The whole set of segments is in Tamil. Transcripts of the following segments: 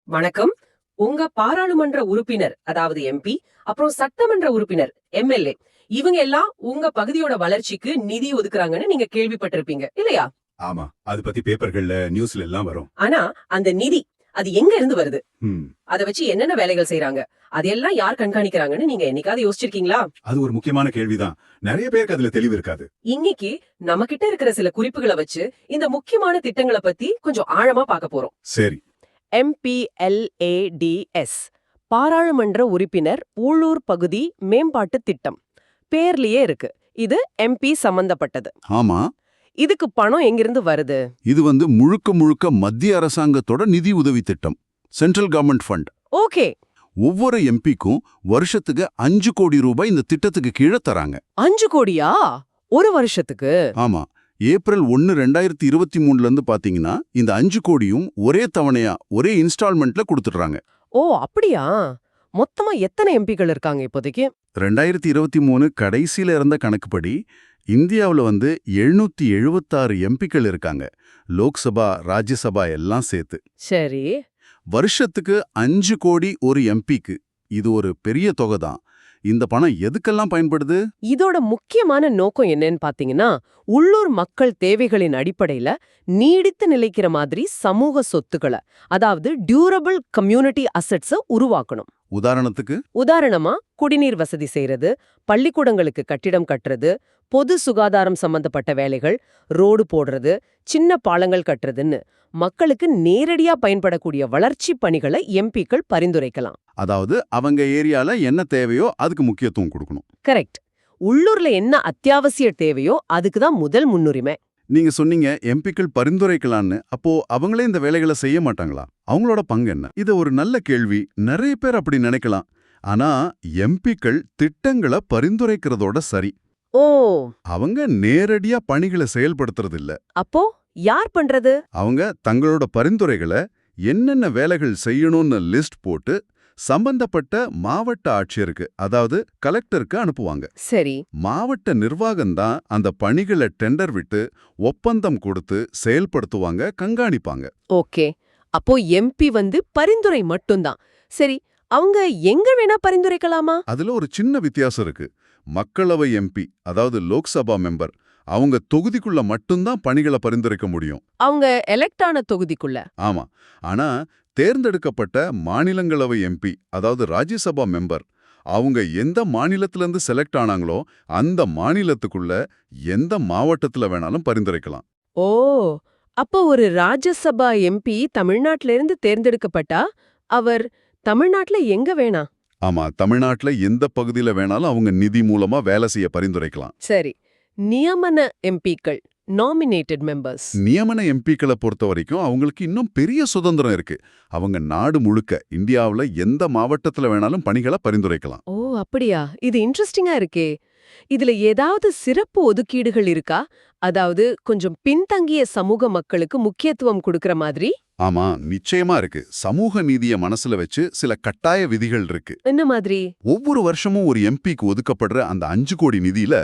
வணக்கம். உங்க பாராளுமன்ற உறுப்பினர் அதாவது எம்பி, அப்புறம் சட்டமன்ற உறுப்பினர் எம்எல்ஏ, இவங்க எல்லாம் உங்க பகுதியோட வளர்ச்சிக்கு நிதி ஒதுக்குறாங்கன்னு நீங்க கேள்விப்பட்டிருப்பீங்க இல்லையா? ஆமா, அது பத்தி பேப்பர்கள்ல நியூஸ்ல எல்லாம் வரும். ஆனா அந்த நிதி அது எங்க இருந்து வருது? ம், அத வச்சு என்னென்ன வேலைகள் செய்றாங்க? அதெல்லாம் யார் கண்காணிக்கிறாங்கன்னு நீங்க என்னைக்காவது யோசிச்சிருக்கீங்களா? அது ஒரு முக்கியமான கேள்விதான். நிறைய பேருக்கு அதுல தெளிவு இருக்காது. இன்னைக்கு நம்ம கிட்ட இருக்கிற சில குறிப்புகளை வச்சு இந்த முக்கியமான திட்டங்களை பத்தி கொஞ்சம் ஆழமா பார்க்க போறோம். சரி. MPLADS பாராளுமன்ற உறுப்பினர் உள்ளூர் பகுதி மேம்பாட்டு திட்டம் பேர்லயே இருக்கு. இது MP சம்பந்தப்பட்டது. ஆமா, இதுக்கு பணம் எங்கிருந்து வருது? இது முழுக்க முழுக்க மத்திய அரசாங்கத்தோட நிதி உதவி திட்டம், சென்ட்ரல் கவர்மெண்ட் ஃபண்ட். ஓகே, ஒவ்வொரு எம்பிக்கும் வருஷத்துக்கு 5 கோடி ரூபாய் இந்த திட்டத்துக்கு கீழே தராங்க. 5 கோடியா ஒரு வருஷத்துக்கு? ஆமா, ஏப்ரல் 1, 2023ல இருந்து பாத்தீங்கன்னா இந்த 5 கோடியும் ஒரே தவணையா ஒரே இன்ஸ்டால்மெண்ட்ல கொடுத்துடுறாங்க. ஓ அப்படியா? மொத்தமா எத்தனை எம்பிக்கள் இருக்காங்க இப்போதைக்கு? 2023 கடைசியில இருந்த கணக்குப்படி இந்தியாவுல 776 எம்பிக்கள் இருக்காங்க. லோக்சபா, ராஜ்யசபா எல்லாம் சேர்த்து. சரி, வருஷத்துக்கு 5 கோடி ஒரு எம்பிக்கு. இது ஒரு பெரிய தொகை தான். இந்த பணம் எதுக்கெல்லாம் பயன்படுது? இதோட முக்கியமான நோக்கம் என்னன்னு பாத்தீங்கன்னா, உள்ளூர் மக்கள் தேவைகளின் அடிப்படையில நீடித்து நிலைக்கிற மாதிரி சமூக சொத்துக்களை, அதாவது டியூரபிள் கம்யூனிட்டி அசெட்ஸ உருவாக்கணும். உதாரணமா குடிநீர் வசதி செய்யறது, பள்ளிக்கூடங்களுக்கு கட்டிடம் கட்டுறது, பொது சுகாதாரம் சம்பந்தப்பட்ட வேலைகள், ரோடு போடுறது, சின்ன பாலங்கள் கட்டுறதுன்னு மக்களுக்கு நேரடியா பயன்படக்கூடிய வளர்ச்சி பணிகளை எம்பிக்கள் பரிந்துரைக்கலாம். அதாவது அவங்க ஏரியால என்ன தேவையோ அதுக்கு முக்கியத்துவம் கொடுக்கணும். கரெக்ட். உள்ளூர்ல என்ன அத்தியாவசிய தேவையோ அதுக்கு தான் முதல் முன்னுரிமை. நீங்க சொன்னீங்க எம்பிக்கள் பரிந்துரைக்கலான்னு. அப்போ அவங்களே இந்த வேலைகளை செய்ய மாட்டாங்களா? அவங்களோட பங்கு என்ன? இது ஒரு நல்ல கேள்வி. நிறைய பேர் அப்படி நினைக்கலாம். ஆனா எம்பிக்கள் திட்டங்களை பரிந்துரைக்கிறதோட சரி, ஓ, அவங்க நேரடியா பணிகளை செயல்படுத்துறது இல்ல. அப்போ யார் பண்றது? அவங்க தங்களோட பரிந்துரைகளை என்னென்ன வேலைகள் செய்யணும்னு லிஸ்ட் போட்டு சம்பந்தப்பட்ட மாவட்ட ஆட்சியருக்கு, அதாவது கலெக்டருக்கு அனுப்புவாங்க. சரி, மாவட்ட நிர்வாகம்தான் அந்த பணிகளை டெண்டர் விட்டு ஒப்பந்தம் கொடுத்து செயல்படுத்துவாங்க, கண்காணிப்பாங்க. ஓகே. அப்போ எம்பி பரிந்துரை மட்டும்தான். சரி, அவங்க எங்க வேணா பரிந்துரைக்கலாமா? அதுல ஒரு சின்ன வித்தியாசம் இருக்கு. மக்களவை எம்பி, அதாவது லோக்சபா மெம்பர், அவங்க தொகுதிக்குள்ள மட்டும்தான் பணிகளை பரிந்துரைக்க முடியும். அவங்க எலெக்ட் ஆன தொகுதிக்குள்ள. ஆமா. ஆனா தேர்ந்தெடுக்கப்பட்ட மாநிலங்களவை எம்பி, அதாவது ராஜ்யசபா மெம்பர், அவங்க எந்த மாநிலத்திலிருந்து செலக்ட் ஆனாங்களோ அந்த மாநிலத்துக்குள்ள எந்த மாவட்டத்துல வேணாலும் பரிந்துரைக்கலாம். ஓ, அப்போ ஒரு ராஜ்யசபா எம்பி தமிழ்நாட்டில இருந்து தேர்ந்தெடுக்கப்பட்டா அவர் தமிழ்நாட்டுல எங்க வேணா? ஆமா, தமிழ்நாட்டுல எந்த பகுதியில வேணாலும் அவங்க நிதி மூலமா வேலை செய்ய பரிந்துரைக்கலாம். சரி, நியமன எம்பிக்கள், நாமினேட்டட் மெம்பர்ஸ். நியமன எம்பிக்களை பொறுத்த வரைக்கும் அவங்களுக்கு இன்னும் பெரிய சுதந்திரம் இருக்கு. அவங்க நாடு முழுக்க இந்தியாவுல எந்த மாவட்டத்துல வேணாலும் பணிகளை பரிந்துரைக்கலாம். ஓ அப்படியா? இது இன்ட்ரெஸ்டிங்கா இருக்கே. இதுல ஏதாவது சிறப்பு ஒதுக்கீடுகள் இருக்கா? அதாவது கொஞ்சம் பின்தங்கிய சமூக மக்களுக்கு முக்கியத்துவம் கொடுக்கற மாதிரி? ஆமா, நிச்சயமா இருக்கு. சமூக நீதிய மனசுல வச்சு சில கட்டாய விதிகள் இருக்கு. என்ன மாதிரி? ஒவ்வொரு வருஷமும் ஒரு எம்பிக்கு ஒதுக்கப்படுற அந்த 5 கோடி நிதியில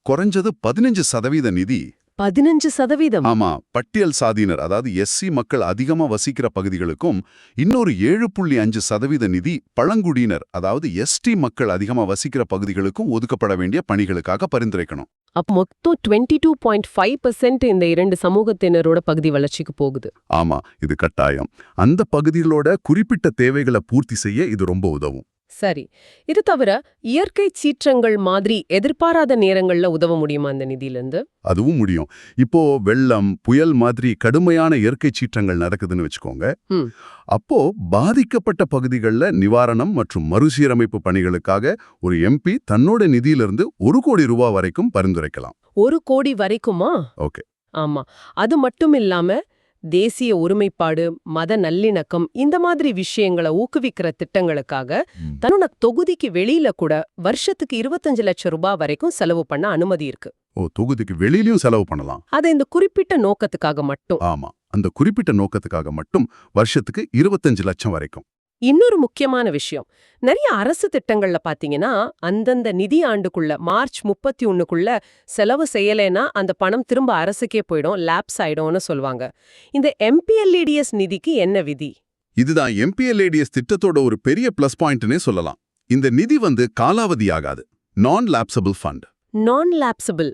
குறைஞ்சது 15% நிதி. 15%? ஆமா, பட்டியல் சாதியினர், அதாவது எஸ்சி மக்கள் அதிகமா வசிக்கிற பகுதிகளுக்கும், இன்னொரு 7.5% நிதி பழங்குடியினர், அதாவது எஸ்டி மக்கள் அதிகமா வசிக்கிற பகுதிகளுக்கும் ஒதுக்கப்பட வேண்டிய பணிகளுக்காக பரிந்துரைக்கணும். அப்ப மொத்தம் 22.5% இந்த இரண்டு சமூகத்தினரோட பகுதி வளர்ச்சிக்கு போகுது. ஆமா, இது கட்டாயம். அந்த பகுதிகளோட குறிப்பிட்ட தேவைகளை பூர்த்தி செய்ய இது ரொம்ப உதவும். சரி, இது தவிர இயற்கை சீற்றங்கள் மாதிரி எதிர்பாராத நேரங்கள்ல உதவ முடியுமா இந்த நிதியிலிருந்து? அதுவும் முடியும். இப்போ வெள்ளம், புயல் மாதிரி கடுமையான இயற்கை சீற்றங்கள் நடக்குதுன்னு வச்சுக்கோங்க. அப்போ பாதிக்கப்பட்ட பகுதிகளில் நிவாரணம் மற்றும் மறுசீரமைப்பு பணிகளுக்காக ஒரு எம்பி தன்னோட நிதியிலிருந்து 1 கோடி ரூபாய் வரைக்கும் பரிந்துரைக்கலாம். 1 கோடி வரைக்குமா? ஓகே. ஆமா, அது மட்டும் இல்லாம தேசிய ஒருமைப்பாடு, மத நல்லிணக்கம் இந்த மாதிரி விஷயங்களை ஊக்குவிக்கிற திட்டங்களுக்காக தன்னோட தொகுதிக்கு வெளியில கூட வருஷத்துக்கு 25 லட்சம் ரூபாய் வரைக்கும் செலவு பண்ண அனுமதி இருக்கு. ஓ, தொகுதிக்கு வெளியிலயும் செலவு பண்ணலாம். அது இந்த குறிப்பிட்ட நோக்கத்துக்காக மட்டும். ஆமா, அந்த குறிப்பிட்ட நோக்கத்துக்காக மட்டும் வருஷத்துக்கு 25 லட்சம் வரைக்கும். இன்னொரு முக்கியமான விஷயம், நிறைய அரசு திட்டங்கள்ல பாத்தீங்கன்னா அந்தந்த நிதி ஆண்டுக்குள்ள மார்ச் 31க்குள்ள செலவு செய்யலைன்னா அந்த பணம் திரும்ப அரசுக்கே போயிடும், லேப்ஸ் ஆயிடும்னு சொல்லுவாங்க. இந்த MPLADS நிதிக்கு என்ன விதி? இதுதான் MPLADS திட்டத்தோட ஒரு பெரிய பிளஸ் பாயிண்ட்னே சொல்லலாம். இந்த நிதி காலாவதியாகாது. நான் லாப்சபிள் ஃபண்ட். நான் லாப்சபிள்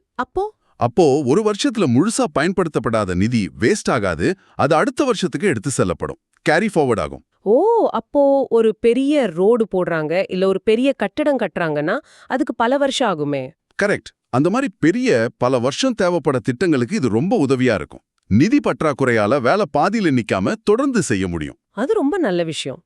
அப்போ ஒரு வருஷத்துல முழுசா பயன்படுத்தப்படாத நிதி வேஸ்ட் ஆகாது. அது அடுத்த வருஷத்துக்கு எடுத்து செல்லப்படும். கேரி ஃபார்வர்ட் ஆகும். ஓ, அப்போ ஒரு பெரிய ரோடு போடுறாங்க இல்ல ஒரு பெரிய கட்டடம் கட்டுறாங்கன்னா அதுக்கு பல வருஷம் ஆகுமே. கரெக்ட். அந்த மாதிரி பெரிய பல வருஷம் தேவைப்பட திட்டங்களுக்கு இது ரொம்ப உதவியா இருக்கும். நிதி பற்றாக்குறையால வேலை பாதியில நிக்காம தொடர்ந்து செய்ய முடியும். அது ரொம்ப நல்ல விஷயம்.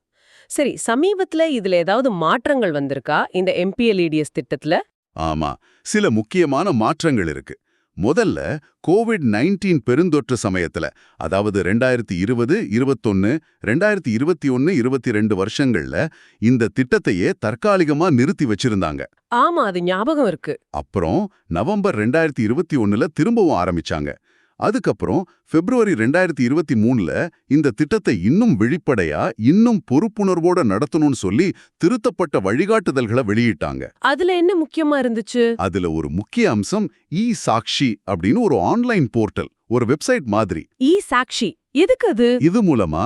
சரி, சமீபத்துல இதுல ஏதாவது மாற்றங்கள் வந்திருக்கா இந்த MPLADS திட்டத்துல? ஆமா, சில முக்கியமான மாற்றங்கள் இருக்கு. முதல்ல COVID-19 பெருந்தொற்று சமயத்துல, அதாவது 2020, 21, 2021, 22 வருஷங்கள்ல இந்த திட்டத்தையே தற்காலிகமா நிறுத்தி வச்சிருந்தாங்க. ஆமா, அது ஞாபகம் இருக்கு. அப்புறம் நவம்பர் 2021ல திரும்பவும் ஆரம்பிச்சாங்க. அதுக்கப்புறம் பிப்ரவரி 2023ல இந்த திட்டத்தை இன்னும் வெளிப்படையா, இன்னும் பொறுப்புணர்வோட நடத்தணும்னு சொல்லி திருத்தப்பட்ட வழிகாட்டுதல்களை வெளியிட்டாங்க. அதுல என்ன முக்கியமா இருந்துச்சு? அதுல ஒரு முக்கிய அம்சம் சாக்ஷி அப்படின்னு ஒரு ஆன்லைன் போர்ட்டல், ஒரு வெப்சைட் மாதிரி. சாக்ஷி எதுக்கு அது? இது மூலமா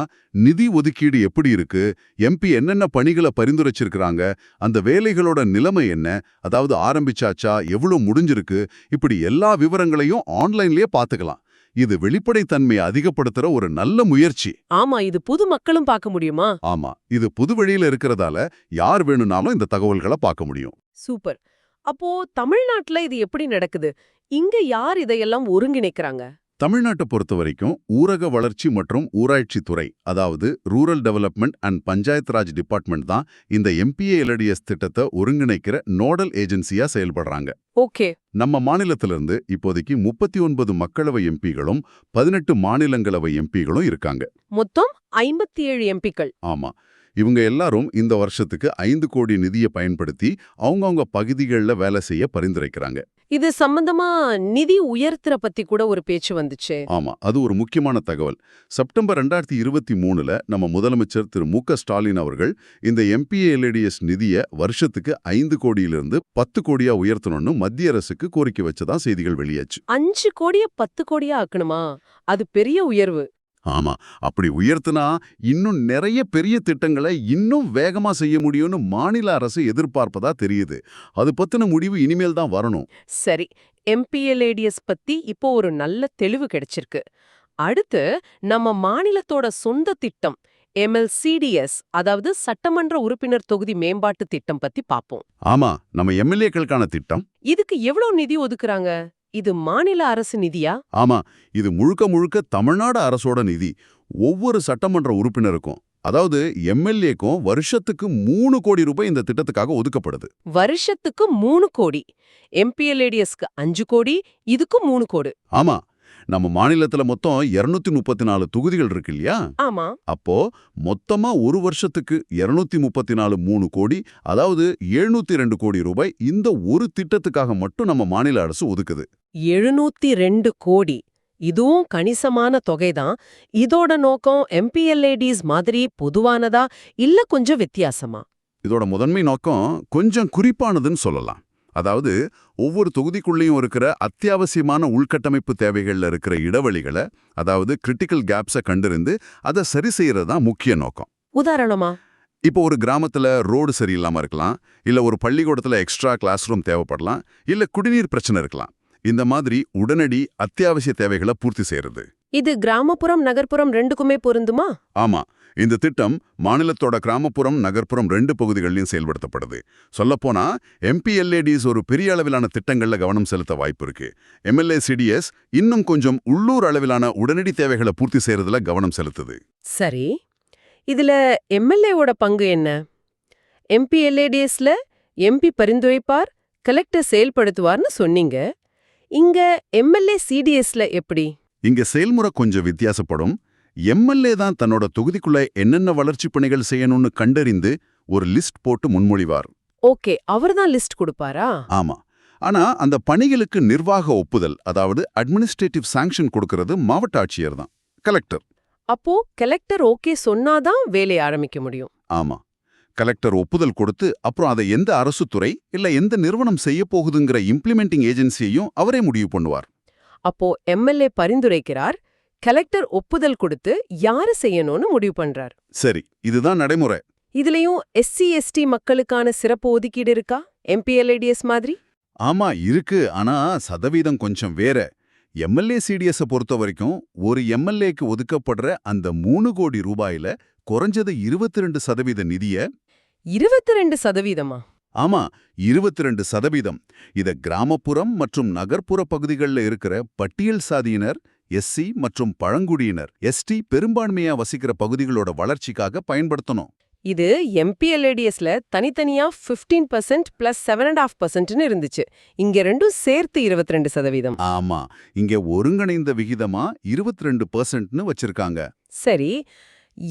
நிதி ஒதுக்கீடு எப்படி இருக்கு, MP என்னென்ன பணிகளை பரிந்துரைச்சிருக்காங்க, அந்த வேலைகளோட நிலைமை என்ன, அதாவது ஆரம்பிச்சாச்சா, எவ்வளவு முடிஞ்சிருக்கு, இப்படி எல்லா விவரங்களையும் ஆன்லைன்லயே பாத்துக்கலாம். இது வெளிப்படைத்தன்மையை அதிகப்படுத்துற ஒரு நல்ல முயற்சி. ஆமா, இது புது மக்களும் பார்க்க முடியுமா? ஆமா, இது புது வழியில இருக்கிறதால யார் வேணும்னாலும் இந்த தகவல்களை பார்க்க முடியும். சூப்பர். அப்போ தமிழ்நாட்டுல இது எப்படி நடக்குது? இங்க யார் இதையெல்லாம் ஒருங்கிணைக்கிறாங்க? தமிழ்நாட்டை பொறுத்த வரைக்கும் ஊரக வளர்ச்சி மற்றும் ஊராட்சி துறை, அதாவது rural development and panchayat Raj department தான் இந்த MPLADS திட்டத்தை ஒருங்கிணைக்கிற நோடல் ஏஜென்சியா செயல்படுறாங்க. ஓகே. நம்ம மாநிலத்திலிருந்து இப்போதைக்கு 39 மக்களவை எம்பிகளும் 18 மாநிலங்களவை எம்பிகளும் இருக்காங்க. மொத்தம் 57 எம்பிக்கள். ஆமா, இவங்க எல்லாரும் இந்த வருஷத்துக்கு 5 கோடி நிதியை பயன்படுத்தி அவங்கவங்க பகுதிகளில் வேலை செய்ய பரிந்துரைக்கிறாங்க. இது சம்பந்தமா நிதி உயர்த்துற பத்தி கூட ஒரு பேச்சு வந்துச்சு. ஆமா, அது ஒரு முக்கியமான தகவல். செப்டம்பர் 2023ல நம்ம முதலமைச்சர் திரு மு.க. ஸ்டாலின் அவர்கள் இந்த MPLADS நிதியை வருஷத்துக்கு 5 கோடியிலிருந்து 10 கோடியா உயர்த்தணும்னு மத்திய அரசுக்கு கோரிக்கை வச்சதா செய்திகள் வெளியாச்சு. 5 கோடிய 10 கோடியா ஆக்கணுமா? அது பெரிய உயர்வு. ஆமா, அப்படி உயர்த்தினா இன்னும் நிறைய பெரிய திட்டங்களை இன்னும் வேகமா செய்ய முடியும்னு மாநில அரசு எதிர்பார்ப்பதா தெரியுது. அது பத்தின முடிவு இனிமேல் தான் வரணும். சரி, MPLADS பத்தி இப்போ ஒரு நல்ல தெளிவு கிடைச்சிருக்கு. அடுத்து நம்ம மாநிலத்தோட சொந்த திட்டம் MLCDS, அதாவது சட்டமன்ற உறுப்பினர் தொகுதி மேம்பாட்டு திட்டம் பத்தி பாப்போம். ஆமா, நம்ம MLAக்களுக்கான திட்டம். இதுக்கு எவ்வளவு நிதி ஒதுக்குறாங்க? இது மாநில அரசு நிதியா? ஆமா, இது முழுக்க முழுக்க தமிழ்நாடு அரசோட நிதி. ஒவ்வொரு சட்டமன்ற உறுப்பினருக்கும், அதாவது MLAக்கும் வருஷத்துக்கு 3 கோடி ரூபாய் இந்த திட்டத்துக்காக ஒதுக்கப்படுது. வருஷத்துக்கு 3 கோடி. MPLADSக்கு 5 கோடி, இதுக்கு 3 கோடி. ஆமா, நம்ம மாநிலத்துல மொத்தம் 234 தொகுதிகள் இருக்கு இல்லையா? ஆமா. அப்போ மொத்தமா ஒரு வருஷத்துக்கு 234 3 கோடி, அதாவது 702 கோடி ரூபாய் இந்த ஒரு திட்டத்துக்காக மட்டும் நம்ம மாநில அரசு ஒதுக்குது. 702 கோடி. இதுவும் கணிசமான தொகைதான். இதோட நோக்கம் MPLADS மாதிரி பொதுவானதா இல்ல கொஞ்சம் வித்தியாசமா? இதோட முதன்மை நோக்கம் கொஞ்சம் குறிப்பானதுன்னு சொல்லலாம். அதாவது ஒவ்வொரு தொகுதிக்குள்ளேயும் இருக்கிற அத்தியாவசியமான உள்கட்டமைப்பு தேவைகள்ல இருக்கிற இடைவெளிகளை, அதாவது கிரிட்டிக்கல் கேப்ஸை கண்டறிந்து அதை சரி செய்யறதா முக்கிய நோக்கம். உதாரணமா? இப்போ ஒரு கிராமத்துல ரோடு சரியில்லாம இருக்கலாம், இல்ல ஒரு பள்ளிக்கூடத்துல எக்ஸ்ட்ரா கிளாஸ் ரூம் தேவைப்படலாம், இல்ல குடிநீர் பிரச்சனை இருக்கலாம். இந்த மாதிரி உடனடி அத்தியாவசிய தேவைகளை பூர்த்தி செய்யறது. இது கிராமப்புறம் நகர்ப்புறம் ரெண்டுக்குமே பொருந்துமா? ஆமா, இந்த திட்டம் மாநிலத்தோட கிராமப்புறம் நகர்ப்புறம் 2 பகுதிகளிலும் செயல்படுத்தப்படுது. சொல்லப்போனா MPLADS ஒரு பெரிய அளவிலான திட்டங்கள்ல கவனம் செலுத்த வாய்ப்பு இருக்கு. MLACDS இன்னும் கொஞ்சம் உள்ளூர் அளவிலான உடனடி தேவைகளை பூர்த்தி செய்யறதுல கவனம் செலுத்துது. சரி, இதுல MLAவோட பங்கு என்ன? MPLADSல MP பரிந்துரைப்பார், கலெக்டர் செயல்படுத்துவார்னு சொன்னீங்க. இங்க MLACDSல எப்படி? இங்க செயல்முறை கொஞ்சம் வித்தியாசப்படும். MLA தான் தன்னோட தொகுதிக்குள்ள என்னென்ன வளர்ச்சி பணிகள் செய்யணும்னு கண்டறிந்து ஒரு லிஸ்ட் போட்டு முன்மொழிவார். ஓகே, அவர்தான் லிஸ்ட் கொடுப்பாரா? ஆமா, ஆனா அந்த பணிகளுக்கு நிர்வாக ஒப்புதல், அதாவது அட்மினிஸ்ட்ரேட்டிவ் சாங்ஷன் கொடுக்கிறது மாவட்ட ஆட்சியர் தான், கலெக்டர். அப்போ கலெக்டர் ஓகே சொன்னாதான் வேலையை ஆரம்பிக்க முடியும். ஆமா, கலெக்டர் ஒப்புதல் கொடுத்து அப்புறம் அதை எந்த அரசு துறை இல்ல எந்த நிறுவனம் செய்ய போகுதுங்கிற இம்ப்ளிமெண்டிங் ஏஜென்சியையும் அவரே முடிவு பண்ணுவார். அப்போ MLA பரிந்துரைக்கிறார், கலெக்டர் ஒப்புதல் கொடுத்து யாரு செய்யணும்னு முடிவு பண்றார். சரி, இதுதான் நடைமுறை. இதுலயும் SC/ST மக்களுக்கான சிறப்பு ஒதுக்கீடு இருக்கா, MPLADS மாதிரி? ஆமா இருக்கு, ஆனா சதவீதம் கொஞ்சம் வேற. எம்எல்ஏ சிடிஎஸ் பொறுத்த வரைக்கும் ஒரு எம்எல்ஏக்கு ஒதுக்கப்படுற அந்த 3 கோடி ரூபாயில குறைஞ்சது 22% நிதிய 22%? ஆமா 22%. இத கிராமப்புறம் மற்றும் நகர்ப்புற பகுதிகளில் இருக்கிற பட்டியல் சாதியினர், SC மற்றும் பழங்குடியினர், ST பெரும்பான்மையா வசிக்கிற பகுதிகளோட வளர்ச்சிக்காக பயன்படுத்தணும். இது MPLADSல தனித்தனியா 15% + 7.5%ன்னு இருந்துச்சு. இங்க ரெண்டும் சேர்த்து 22%. ஆமா, இங்க ஒருங்கிணைந்த விகிதமா 22%ன்னு வச்சிருக்காங்க. சரி,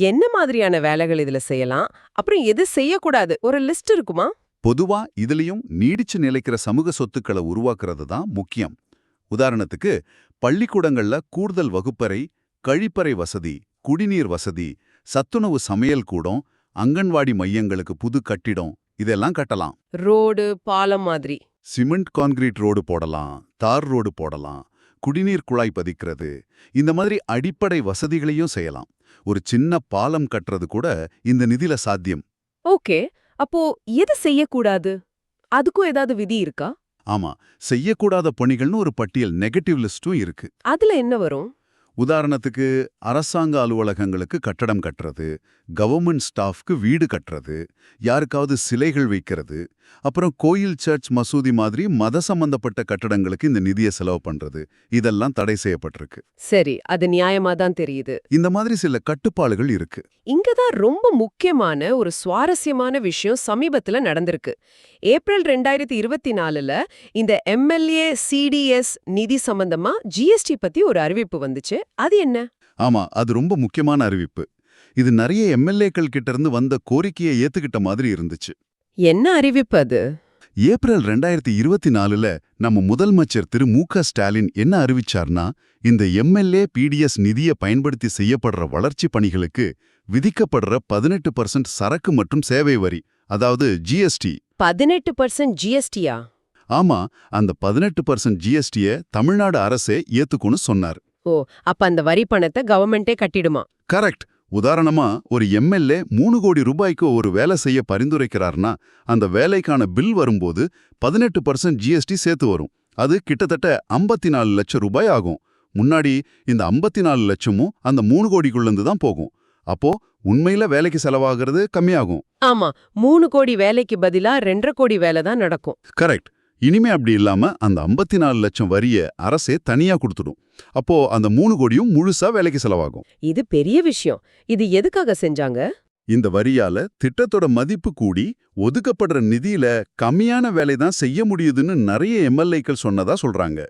என்ன மாதிரியான வேலைகள் இதுல செய்யலாம், அப்புறம் எது செய்யக்கூடாது, ஒரு லிஸ்ட் இருக்குமா? பொதுவா இதுலயும் நீடிச்சு நிலைக்கிற சமூக சொத்துக்களை உருவாக்குறது தான் முக்கியம். உதாரணத்துக்கு பள்ளிக்கூடங்கள்ல கூடுதல் வகுப்பறை, கழிப்பறை வசதி, குடிநீர் வசதி, சத்துணவு சமையல் கூடம், அங்கன்வாடி மையங்களுக்கு புது கட்டிடம் இதெல்லாம் கட்டலாம். ரோடு, பாலம் மாதிரி. சிமெண்ட் கான்கிரீட் ரோடு போடலாம், தார் ரோடு போடலாம், குடிநீர் குழாய் பதிக்கிறது, இந்த மாதிரி அடிப்படை வசதிகளையும் செய்யலாம். ஒரு சின்ன பாலம் கட்டுறது கூட இந்த நிதியில சாத்தியம். ஓகே, அப்போ எது செய்யக்கூடாது? அதுக்கும் ஏதாவது விதி இருக்கா? ஆமா, செய்யக்கூடாத பணிகள்னு ஒரு பட்டியல், நெகட்டிவ் லிஸ்டும் இருக்கு. அதுல என்ன வரும்? உதாரணத்துக்கு அரசாங்க அலுவலகங்களுக்கு கட்டடம் கட்டுறது, கவர்மெண்ட் ஸ்டாஃப்க்கு வீடு கட்டுறது, யாருக்காவது சிலைகள் வைக்கிறது, அப்புறம் கோயில், சர்ச், மசூதி மாதிரி மத சம்பந்தப்பட்ட கட்டடங்களுக்கு இந்த நிதியை செலவு பண்றது, இதெல்லாம் தடை செய்யப்பட்டிருக்கு. சரி, அது நியாயமா தான் தெரியுது. இந்த மாதிரி சில கட்டுப்பாடுகள் இருக்கு. இங்கதான் ரொம்ப முக்கியமான ஒரு சுவாரஸ்யமான விஷயம் சமீபத்துல நடந்திருக்கு. ஏப்ரல் 2024ல இந்த MLA CDS நிதி சம்பந்தமா GST பத்தி ஒரு அறிவிப்பு வந்துச்சு. அது என்ன? ஆமா, அது ரொம்ப முக்கியமான அறிவிப்பு. இது நிறைய எம்எல்ஏக்கள் கிட்ட இருந்து வந்த கோரிக்கையை ஏத்துக்கிட்ட மாதிரி இருந்துச்சு. என்ன அறிவிப்பு அது? ஏப்ரல் 2024ல நம்ம முதலமைச்சர் திரு மு.க. ஸ்டாலின் என்ன அறிவிச்சார்னா, இந்த MLA PDS நிதியை பயன்படுத்தி செய்யப்படுற வளர்ச்சி பணிகளுக்கு விதிக்கப்படுற 18% சரக்கு மற்றும் சேவை வரி, அதாவது GST. 18% GSTயா? ஆமா, அந்த 18% GSTயை தமிழ்நாடு அரசே ஏத்துக்குன்னு சொன்னார். ஓ, அப்ப அந்த வரி பணத்தை கவர்மெண்டே கட்டிடுமா? கரெக்ட். உதாரணமா ஒரு எம்எல்ஏ 3 கோடி ரூபாய்க்கு ஒரு வேலை செய்ய பரிந்துரைக்கிறார்னா, அந்த வேலைக்கான பில் வரும்போது 18% GST சேர்த்து வரும். அது கிட்டத்தட்ட 54 லட்சம் ரூபாய் ஆகும். முன்னாடி இந்த 54 லட்சமும் அந்த 3 கோடிக்குள்ளேருந்து தான் போகும். அப்போ உண்மையில வேலைக்கு செலவாகிறது கம்மியாகும். ஆமா, 3 கோடி வேலைக்கு பதிலா 2.5 கோடி வேலை தான் நடக்கும். கரெக்ட். இனிமே அப்படி இல்லாம அந்த 54 லட்சம் வரிய அரசே தனியா கொடுத்துடும். அப்போ அந்த 3 கோடியும் முழுசா வேலைக்கு செலவாகும். இது பெரிய விஷயம். இது எதுக்காக செஞ்சாங்க? இந்த வரியால திட்டத்தோட மதிப்பு கூடி ஒதுக்கப்படுற நிதியில கம்மியான வேலை தான் செய்ய முடியுதுன்னு நிறைய எம்எல்ஏக்கள் சொன்னதா சொல்றாங்க.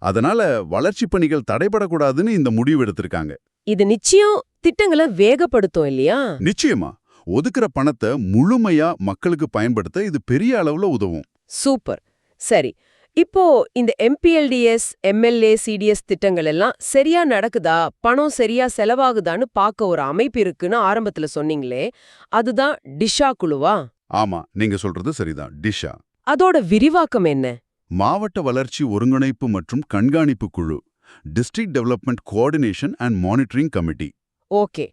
அதனால வளர்ச்சி பணிகள் தடைபடக்கூடாதுன்னு இந்த முடிவு எடுத்திருக்காங்க. இது நிச்சயம் திட்டங்களை வேகப்படுத்தும் இல்லையா? நிச்சயமா, ஒதுக்குற பணத்தை முழுமையா மக்களுக்கு பயன்படுத்த இது பெரிய அளவுல உதவும். சூப்பர். சரி, இப்போ இந்த MPLDS, MLA, CDS திட்டங்கள் எல்லாம் சரியா நடக்குதா, பணம் சரியா செலவாகுதான்னு பார்க்க ஒரு அமைப்பு இருக்குன்னு ஆரம்பத்துல சொன்னீங்களே, அதுதான் டிஷா குழுவா? ஆமா, நீங்க சொல்றது சரிதான், டிஷா. அதோட விரிவாக்கம் என்ன? மாவட்ட வளர்ச்சி ஒருங்கிணைப்பு மற்றும் கண்காணிப்பு குழு, district development coordination and monitoring committee. Okay,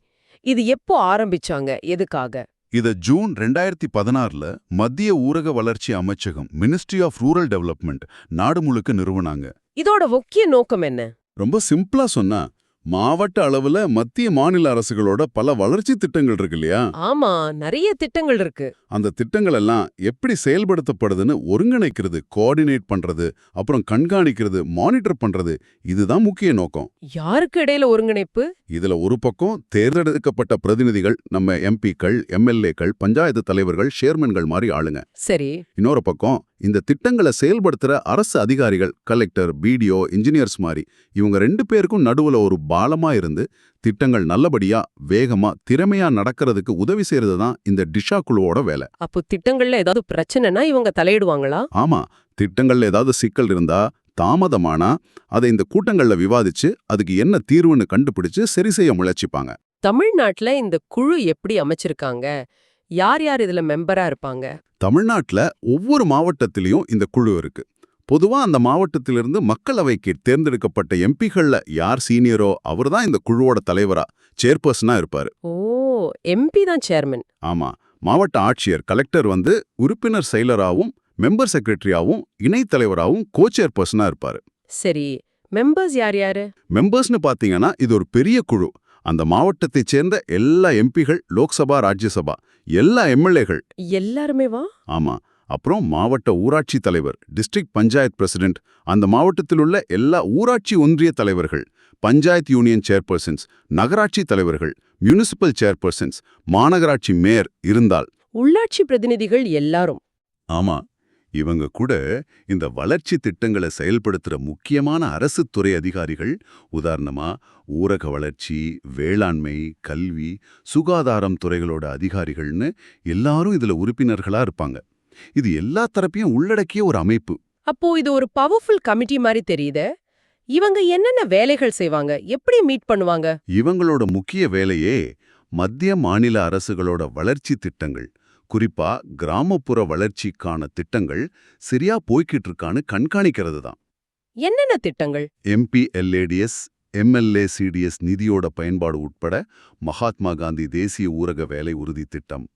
இது எப்போ ஆரம்பிச்சாங்க, எதுக்காக? இத ஜூன் 2016ல மத்திய ஊரக வளர்ச்சி அமைச்சகம், மினிஸ்ட்ரி ஆஃப் ரூரல் டெவலப்மெண்ட், நாடு முழுக்க நிறுவனாங்க. இதோட முக்கிய நோக்கம் என்ன? ரொம்ப சிம்பிளா சொன்னா, மாவட்ட அளவுல மத்திய மாநில அரசுகளோட பல வளர்ச்சி திட்டங்கள் இருக்கு இல்லையா? ஆமா, நிறைய திட்டங்கள் இருக்கு. அந்த திட்டங்கள் எல்லாம் எப்படி செயல்படுத்தப்படுதுன்னு ஒருங்கிணைக்கிறது, கோஆர்டினேட் பண்றது, அப்புறம் கண்காணிக்கிறது, மானிட்டர் பண்றது, இதுதான் முக்கிய நோக்கம். யாருக்கு இடையில ஒருங்கிணைப்பு? இதுல ஒரு பக்கம் தேர்ந்தெடுக்கப்பட்ட பிரதிநிதிகள், நம்ம எம்பிக்கள், MLAக்கள், பஞ்சாயத்து தலைவர்கள், சேர்மன்கள் மாதிரி ஆளுங்க. சரி. இன்னொரு பக்கம் இந்த திட்டங்களை செயல்படுத்துற அரசு அதிகாரிகள், கலெக்டர், BDO, இன்ஜினியர்ஸ் மாதிரி இவங்க 2 பேருக்கும் நடுவுல ஒரு பாலமா இருந்து திட்டங்கள் நல்லபடியா, வேகமா, திறமையா நடக்கிறதுக்கு உதவி செய்யறது தான் இந்த டிஷா குழுவோட வேலை. அப்போ திட்டங்கள்ல ஏதாவது பிரச்சனைனா இவங்க தலையிடுவாங்களா? ஆமா, திட்டங்கள்ல ஏதாவது சிக்கல் இருந்தா, தாமதமானா அதை இந்த கூட்டங்கள்ல விவாதிச்சு அதுக்கு என்ன தீர்வுன்னு கண்டுபிடிச்சு சரி செய்ய முயற்சிப்பாங்க. தமிழ்நாட்டுல இந்த குழு எப்படி அமைச்சிருக்காங்க? யார் யார் இதுல மெம்பரா இருப்பாங்க? தமிழ்நாட்டுல ஒவ்வொரு மாவட்டத்திலயும் இந்த குழு இருக்கு. பொதுவா அந்த மாவட்டத்திலிருந்து மக்களவைக்கு தேர்ந்தெடுக்கப்பட்ட எம்பிகள்ல யார் சீனியரோ அவர்தான் இந்த குழுவோட தலைவரா சேர்பர்சனா இருப்பாரு. ஓ, எம்பி தான் சேர்மன். ஆமா, மாவட்ட ஆட்சியர் கலெக்டர் உறுப்பினர் செயலராவும் மெம்பர் செக்ரட்டரியாவும் இணைத் தலைவராவும் கோ-சேர்பர்சனா இருப்பாரு. சரி, மெம்பர்ஸ் யார் யாரு? மெம்பர்ஸ்னு பாத்தீங்கன்னா இது ஒரு பெரிய குழு. அந்த மாவட்டத்தைச் சேர்ந்த எல்லா எம்பிகள், லோக்சபா, ராஜ்யசபா, எல்லா எம்எல்ஏகள். எல்லாருமே வா? ஆமா. அப்புறம் மாவட்ட ஊராட்சி தலைவர், டிஸ்ட்ரிக்ட் பஞ்சாயத் பிரசிடென்ட், அந்த மாவட்டத்தில் உள்ள எல்லா ஊராட்சி ஒன்றிய தலைவர்கள், பஞ்சாயத் யூனியன் சேர்பர்சன்ஸ், நகராட்சி தலைவர்கள், மியூனிசிபல் சேர்பர்சன்ஸ், மாநகராட்சி மேயர் இருந்தால். உள்ளாட்சி பிரதிநிதிகள் எல்லாரும். ஆமா, இவங்க கூட இந்த வளர்ச்சி திட்டங்களை செயல்படுத்துற முக்கியமான அரசு துறை அதிகாரிகள், உதாரணமா ஊரக வளர்ச்சி, வேளாண்மை, கல்வி, சுகாதாரம் துறைகளோட அதிகாரிகள்னு எல்லாரும் இதுல உறுப்பினர்களா இருப்பாங்க. இது எல்லா தரப்பையும் உள்ளடக்கிய ஒரு அமைப்பு. அப்போ இது ஒரு பவர்ஃபுல் கமிட்டி மாதிரி தெரியுதே. இவங்க என்னென்ன வேலைகள் செய்வாங்க, எப்படி மீட் பண்ணுவாங்க? இவங்களோட முக்கிய வேலையே மத்திய மாநில அரசுகளோட வளர்ச்சி திட்டங்கள், குறிப்பா கிராமப்புற வளர்ச்சிக்கான திட்டங்கள் சரியா போய்கிட்டு இருக்கான்னு கண்காணிக்கிறது தான். என்னென்ன திட்டங்கள்? MPLADS, MLACDS நிதியோட பயன்பாடு உட்பட மகாத்மா காந்தி தேசிய ஊரக வேலை உறுதி திட்டம்,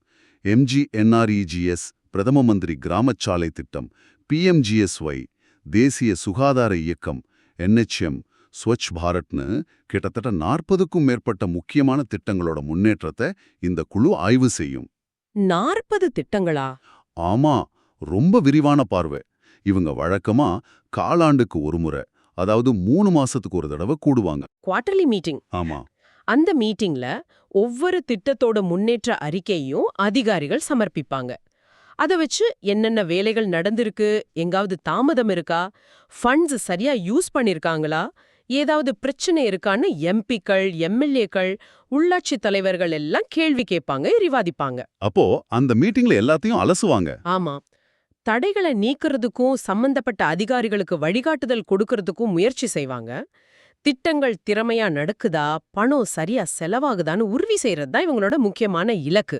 MGNREGS பிரதம மந்திரி கிராமச் சாலை திட்டம், PMGSY தேசிய சுகாதார இயக்கம், NHM, ஸ்வச் பாரத்னு கிட்டத்தட்ட 40க்கும் மேற்பட்ட முக்கியமான திட்டங்களோட முன்னேற்றத்தை இந்த குழு ஆய்வு செய்யும். 40 திட்டங்களா? ஆமா, ரொம்ப விரிவான பார்வை. இவங்க வழக்கமா காலாண்டுக்கு ஒரு முறை, அதாவது 3 மாசத்துக்கு ஒரு தடவை கூடுவாங்க. Quarterly meeting. ஆமா, அந்த மீட்டிங்ல ஒவ்வொரு திட்டத்தோட முன்னேற்ற அறிக்கையும் அதிகாரிகள் சமர்ப்பிப்பாங்க. அத வச்சு என்னென்ன வேலைகள் நடந்திருக்கு, எங்காவது தாமதம் இருக்கா, ஃபண்ட்ஸ் சரியா யூஸ் பண்ணிருக்காங்களா, ஏதாவது பிரச்சனை இருக்கான்னு எம்பிக்கள், எம்எல்ஏக்கள், உள்ளாட்சி தலைவர்கள் எல்லாம் கேள்வி கேட்பாங்க, விவாதிப்பாங்க. அப்போ அந்த மீட்டிங்ல எல்லாத்தையும் அலசுவாங்க. ஆமா, தடைகளை நீக்கிறதுக்கும் சம்பந்தப்பட்ட அதிகாரிகளுக்கு வழிகாட்டுதல் கொடுக்கறதுக்கும் முயற்சி செய்வாங்க. திட்டங்கள் திறமையா நடக்குதா, பணம் சரியா செலவாகுதான்னு உறுதி செய்யறது தான் இவங்களோட முக்கியமான இலக்கு.